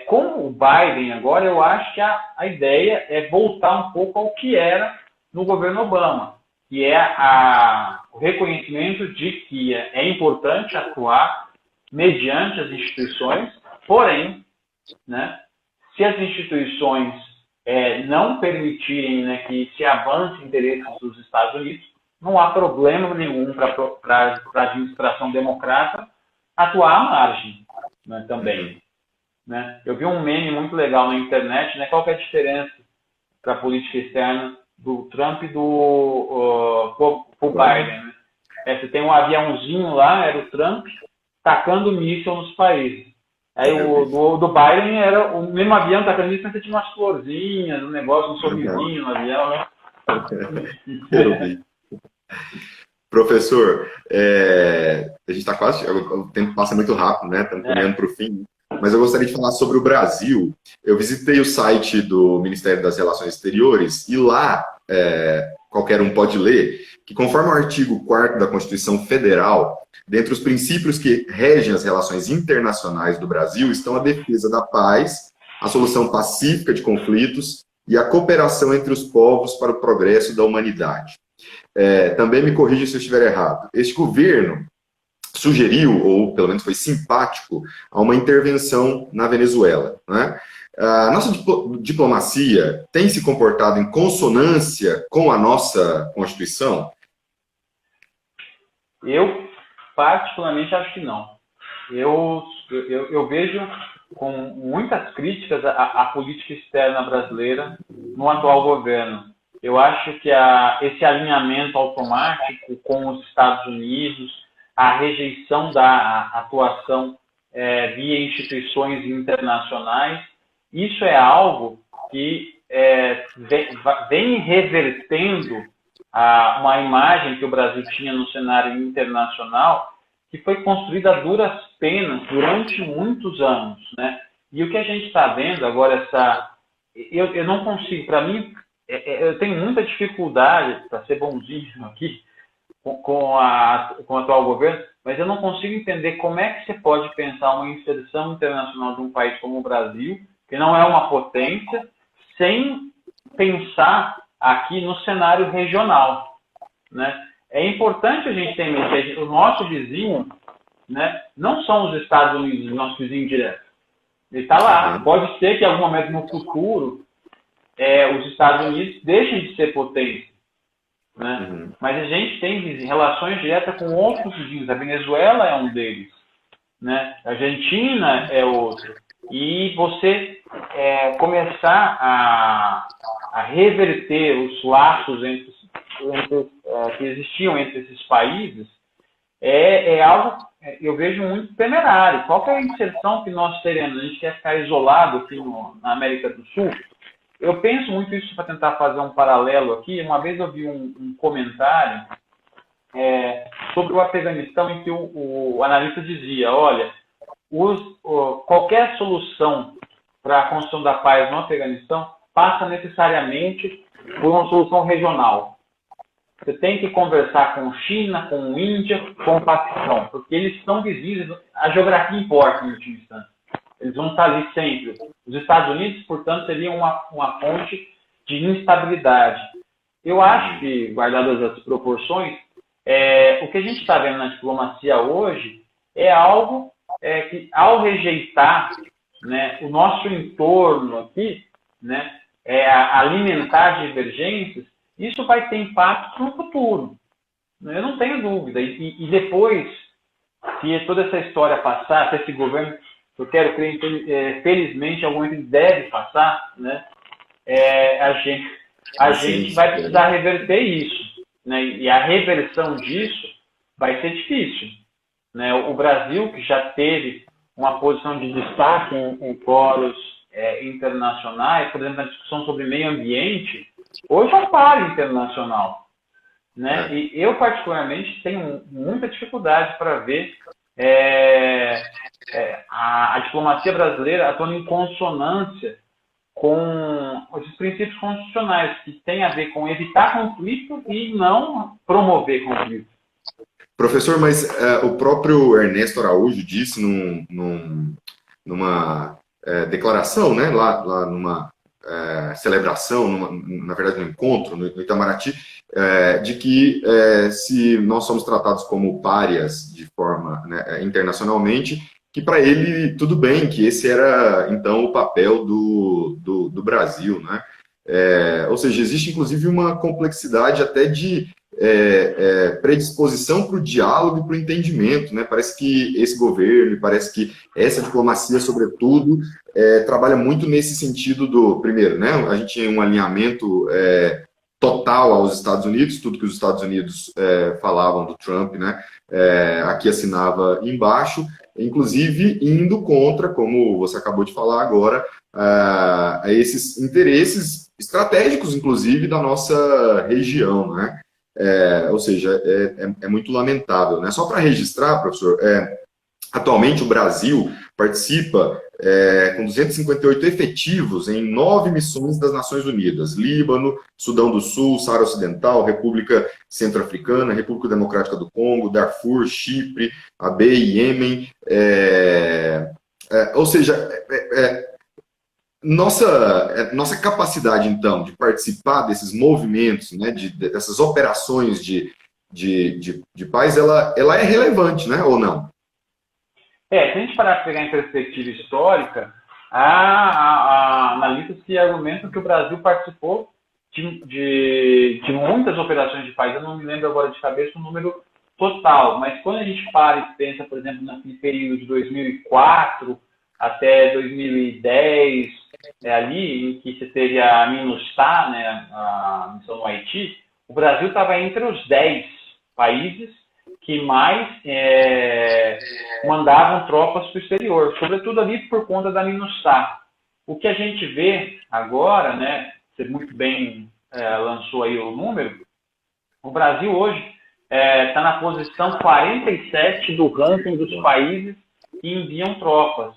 Com o Biden agora, eu acho que a ideia é voltar um pouco ao que era no governo Obama, que é o reconhecimento de que é importante atuar mediante as instituições, porém, né, se as instituições não permitirem, né, que se avance interesses dos Estados Unidos, não há problema nenhum para a administração democrata atuar à margem, né, também. Né? Eu vi um meme muito legal na internet, né? Qual que é a diferença para a política externa do Trump e do Biden? Né? Você tem um aviãozinho lá, era o Trump, tacando míssil nos países. Aí o do Biden era o mesmo avião tacando míssil, mas você tinha umas florzinhas, um negócio, um sorrisinho no avião. Né? Eu vi. Professor, a gente está quase... O tempo passa muito rápido, né? Estamos caminhando para o fim. Mas eu gostaria de falar sobre o Brasil. Eu visitei o site do Ministério das Relações Exteriores e lá, qualquer um pode ler, que conforme o artigo 4º da Constituição Federal, dentre os princípios que regem as relações internacionais do Brasil estão a defesa da paz, a solução pacífica de conflitos e a cooperação entre os povos para o progresso da humanidade. Também me corrija se eu estiver errado. Este governo sugeriu, ou pelo menos foi simpático, a uma intervenção na Venezuela, né? A nossa diplomacia tem se comportado em consonância com a nossa Constituição? Eu, particularmente, acho que não. Eu vejo com muitas críticas à política externa brasileira no atual governo. Eu acho que esse alinhamento automático com os Estados Unidos, a rejeição da atuação via instituições internacionais, isso é algo que vem revertendo uma imagem que o Brasil tinha no cenário internacional, que foi construída a duras penas durante muitos anos, né? E o que a gente está vendo agora, eu não consigo, para mim, eu tenho muita dificuldade, para ser bonzinho aqui, com o atual governo, mas eu não consigo entender como é que você pode pensar uma inserção internacional de um país como o Brasil, que não é uma potência, sem pensar aqui no cenário regional, né? É importante a gente ter em mente que o nosso vizinho, né, não são os Estados Unidos, o nosso vizinho direto. Ele está lá. Pode ser que em algum momento no futuro os Estados Unidos deixem de ser potência. Né? Mas a gente tem relações diretas com outros vizinhos. A Venezuela é um deles, né? A Argentina é outro. E você começar a reverter os laços que existiam entre esses países é algo, eu vejo, muito temerário. Qual que é a inserção que nós teremos? A gente quer ficar isolado aqui na América do Sul? Eu penso muito isso para tentar fazer um paralelo aqui. Uma vez eu vi um comentário sobre o Afeganistão em que o analista dizia, olha, qualquer solução para a construção da paz no Afeganistão passa necessariamente por uma solução regional. Você tem que conversar com China, com Índia, com o Paquistão, porque eles são vizinhos, a geografia importa em última instância. Eles vão estar ali sempre. Os Estados Unidos, portanto, seriam uma fonte de instabilidade. Eu acho que, guardadas as proporções, o que a gente está vendo na diplomacia hoje é algo que, ao rejeitar, né, o nosso entorno aqui, né, alimentar divergências, isso vai ter impacto no futuro. Eu não tenho dúvida. E depois, se toda essa história passar, se esse governo, eu quero crer, felizmente, algum momento deve passar, né, a gente vai precisar reverter isso. Né, e a reversão disso vai ser difícil. Né? O Brasil, que já teve uma posição de destaque em fóruns internacionais, por exemplo, na discussão sobre meio ambiente, hoje é um páreo internacional. Né? E eu, particularmente, tenho muita dificuldade para ver a diplomacia brasileira atuando em consonância com esses princípios constitucionais, que têm a ver com evitar conflito e não promover conflito. Professor, mas o próprio Ernesto Araújo disse numa declaração, né, lá numa celebração, na verdade, no encontro no Itamaraty, de que se nós somos tratados como párias de forma, né, internacionalmente, que para ele tudo bem, que esse era então o papel do Brasil, né? Ou seja, existe inclusive uma complexidade até de predisposição para o diálogo e para o entendimento, né? Parece que esse governo, parece que essa diplomacia, sobretudo, trabalha muito nesse sentido primeiro, né? A gente tem um alinhamento total aos Estados Unidos, tudo que os Estados Unidos falavam do Trump, né? Aqui assinava embaixo, inclusive indo contra, como você acabou de falar agora, esses interesses estratégicos, inclusive, da nossa região, né? Ou seja, é muito lamentável, né? Só para registrar, professor, atualmente o Brasil participa com 258 efetivos em 9 missões das Nações Unidas: Líbano, Sudão do Sul, Saara Ocidental, República Centro-Africana, República Democrática do Congo, Darfur, Chipre, Abyei, Iêmen. Ou seja, nossa capacidade, então, de participar desses movimentos, né, dessas operações de paz, ela é relevante, né, ou não? Se a gente parar para pegar em perspectiva histórica, há analistas que argumentam que o Brasil participou de muitas operações de paz. Eu não me lembro agora de cabeça o número total, mas quando a gente para e pensa, por exemplo, naquele período de 2004 até 2010, ali em que você teve a MINUSTAH, né, a missão no Haiti, o Brasil estava entre os 10 países que mais mandavam tropas para o exterior, sobretudo ali por conta da MINUSTAH. O que a gente vê agora, né, você muito bem lançou aí o número, o Brasil hoje está na posição 47 do ranking dos países que enviam tropas.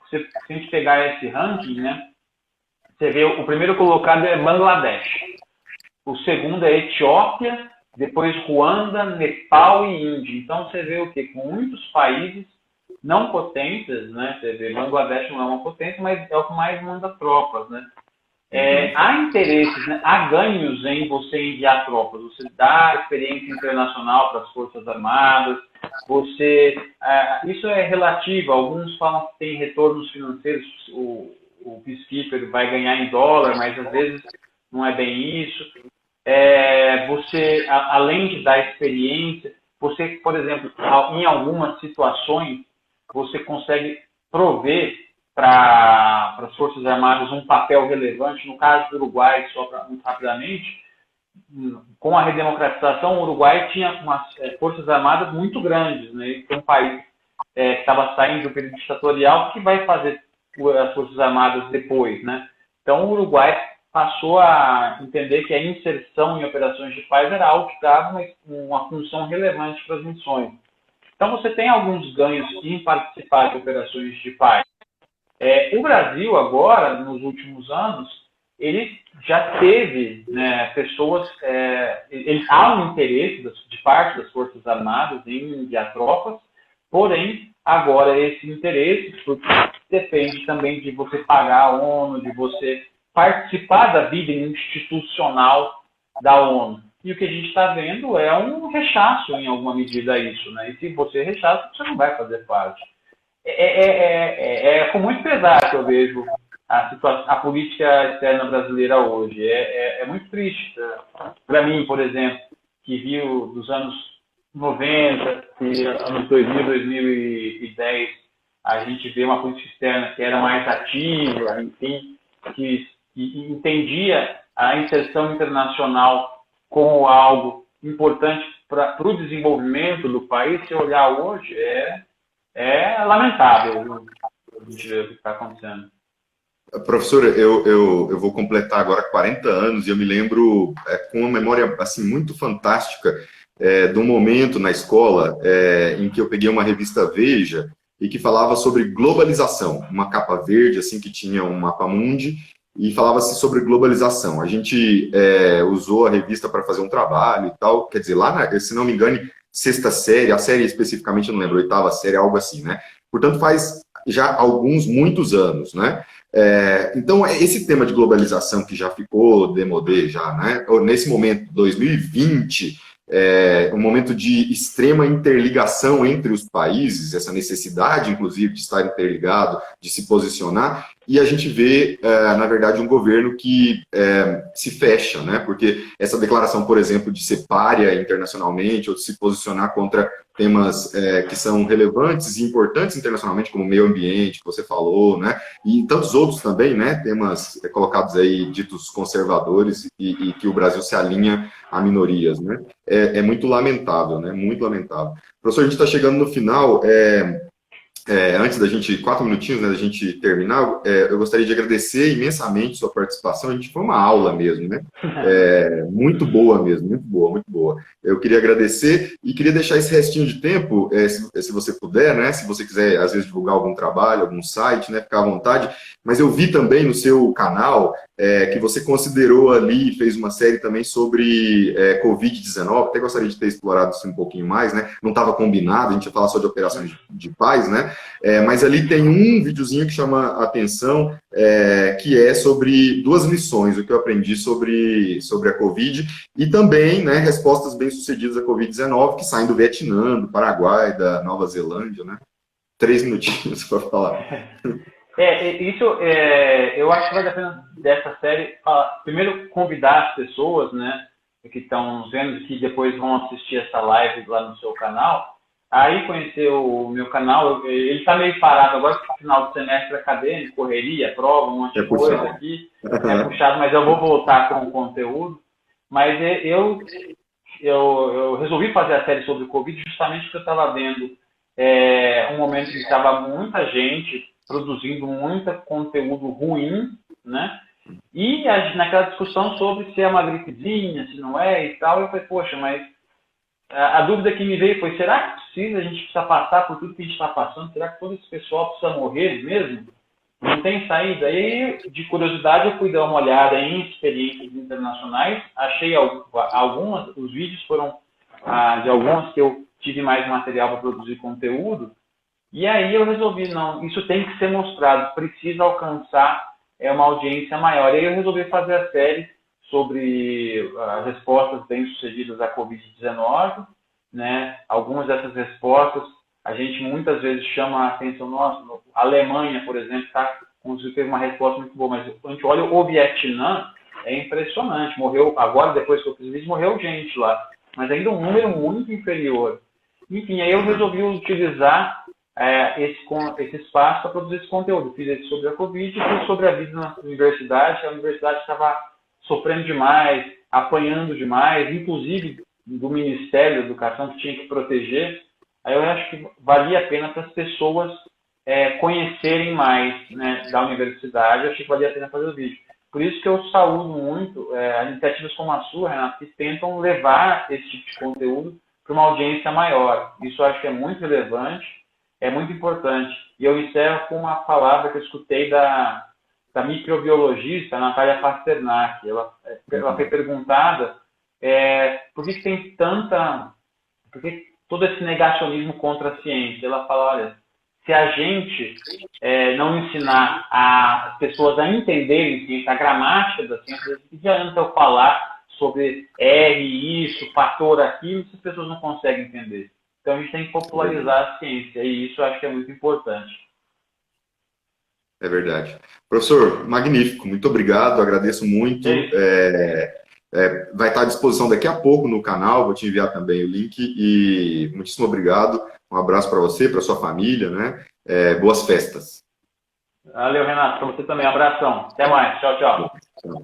Se a gente pegar esse ranking, né, você vê o primeiro colocado é Bangladesh, o segundo é Etiópia, depois Ruanda, Nepal e Índia. Então você vê o quê? Com muitos países não potentes, né? Você vê, Bangladesh não é uma potência, mas é o que mais manda tropas, né? Há interesses, né? Há ganhos em você enviar tropas, você dá experiência internacional para as Forças Armadas, isso é relativo, alguns falam que tem retornos financeiros, o peacekeeper vai ganhar em dólar, mas às vezes não é bem isso. Você, além de dar experiência, você, por exemplo, em algumas situações, você consegue prover para as Forças Armadas um papel relevante. No caso do Uruguai, só muito rapidamente, com a redemocratização, o Uruguai tinha umas Forças Armadas muito grandes, né? Foi um país que estava saindo do período ditatorial, que vai fazer as Forças Armadas depois, né? Então, o Uruguai passou a entender que a inserção em operações de paz era algo que dava uma função relevante para as missões. Então, você tem alguns ganhos em participar de operações de paz. O Brasil, agora, nos últimos anos, ele já teve, né, pessoas, há um interesse de parte das Forças Armadas em enviar tropas, porém, agora esse interesse depende também de você pagar a ONU, de você participar da vida institucional da ONU. E o que a gente está vendo é um rechaço, em alguma medida, a isso, né? E se você rechaça, você não vai fazer parte. Com muito pesar que eu vejo a política externa brasileira hoje. É muito triste. Para mim, por exemplo, que viu dos anos 90, anos 2000, 2010, a gente vê uma política externa que era mais ativa, enfim, que entendia a inserção internacional como algo importante para o desenvolvimento do país. Se olhar hoje, é lamentável, viu? A gente vê o que está acontecendo. Professora, eu vou completar agora 40 anos e eu me lembro com uma memória assim, muito fantástica de um momento na escola em que eu peguei uma revista Veja e que falava sobre globalização, uma capa verde assim que tinha um mapa mundi e falava-se sobre globalização. A gente usou a revista para fazer um trabalho e tal, quer dizer, lá, se não me engano, sexta série, a série especificamente eu não lembro, oitava série, algo assim, né? Portanto, faz já muitos anos, né? Então, esse tema de globalização que já ficou demodé já, né? Nesse momento, 2020, um momento de extrema interligação entre os países, essa necessidade, inclusive, de estar interligado, de se posicionar, e a gente vê, na verdade, um governo que se fecha, né? Porque essa declaração, por exemplo, de ser pária internacionalmente, ou de se posicionar contra temas que são relevantes e importantes internacionalmente, como o meio ambiente, que você falou, né? E tantos outros também, né? Temas colocados aí, ditos conservadores, e que o Brasil se alinha a minorias, né? É muito lamentável, né? Muito lamentável. Professor, a gente está chegando no final. Antes da gente, 4 minutinhos, né, da gente terminar, eu gostaria de agradecer imensamente sua participação. A gente foi uma aula mesmo, né? Muito boa mesmo, muito boa, muito boa. Eu queria agradecer e queria deixar esse restinho de tempo, se você puder, né? Se você quiser, às vezes, divulgar algum trabalho, algum site, né? Ficar à vontade. Mas eu vi também no seu canal que você considerou ali, fez uma série também sobre Covid-19. Até gostaria de ter explorado isso um pouquinho mais, né? Não estava combinado, a gente ia falar só de operações de paz, né? Mas ali tem um videozinho que chama a atenção, que é sobre 2 lições, o que eu aprendi sobre a Covid, e também, né, respostas bem-sucedidas à Covid-19, que saem do Vietnã, do Paraguai, da Nova Zelândia, né? 3 minutinhos para falar. Eu acho que vale a pena dessa série, primeiro convidar as pessoas, né, que estão vendo, que depois vão assistir essa live lá no seu canal, aí conhecer o meu canal. Ele está meio parado agora, porque no final do semestre acadêmico, correria, prova, um monte de coisa aqui, é puxado, mas eu vou voltar com o conteúdo. Mas eu resolvi fazer a série sobre o Covid justamente porque eu estava vendo um momento que estava muita gente produzindo muito conteúdo ruim, né? E naquela discussão sobre se é uma gripezinha, se não é e tal, eu falei, poxa, mas a dúvida que me veio foi, será que a gente precisa passar por tudo que a gente está passando? Será que todo esse pessoal precisa morrer mesmo? Não tem saída? E aí, de curiosidade, eu fui dar uma olhada em experiências internacionais, achei algumas, os vídeos foram de algumas que eu tive mais material para produzir conteúdo, e aí eu resolvi, não, isso tem que ser mostrado, precisa alcançar uma audiência maior. E aí eu resolvi fazer a série sobre as respostas bem-sucedidas à Covid-19, né? Algumas dessas respostas a gente muitas vezes chama a atenção, nossa, a Alemanha, por exemplo, teve uma resposta muito boa, mas a gente olha o Vietnã, é impressionante, morreu, agora depois que eu fiz o vídeo, morreu gente lá, mas ainda um número muito inferior. Enfim, aí eu resolvi utilizar esse espaço para produzir esse conteúdo. Fiz esse sobre a Covid e fiz sobre a vida na universidade. A universidade estava sofrendo demais, apanhando demais, inclusive do Ministério da Educação, que tinha que proteger. Aí eu acho que valia a pena para as pessoas conhecerem mais, né, da universidade. Eu achei que valia a pena fazer o vídeo. Por isso que eu saúdo muito iniciativas como a sua, Renato, que tentam levar esse tipo de conteúdo para uma audiência maior. Isso eu acho que é muito relevante, é muito importante. E eu encerro com uma palavra que eu escutei da da microbiologista Natália Pasternak. Ela foi perguntada por que tem por que todo esse negacionismo contra a ciência. Ela fala, olha, se a gente não ensinar as pessoas a entenderem ciência, a gramática da ciência, que adianta eu falar sobre R, isso, fator, aquilo, se as pessoas não conseguem entender. Então a gente tem que popularizar a ciência, e isso eu acho que é muito importante. É verdade. Professor, magnífico, muito obrigado, agradeço muito. Vai estar à disposição daqui a pouco no canal, vou te enviar também o link, e muitíssimo obrigado. Um abraço para você, para sua família, né? Boas festas. Valeu, Renato, para você também. Um abração. Até mais. Tchau, tchau.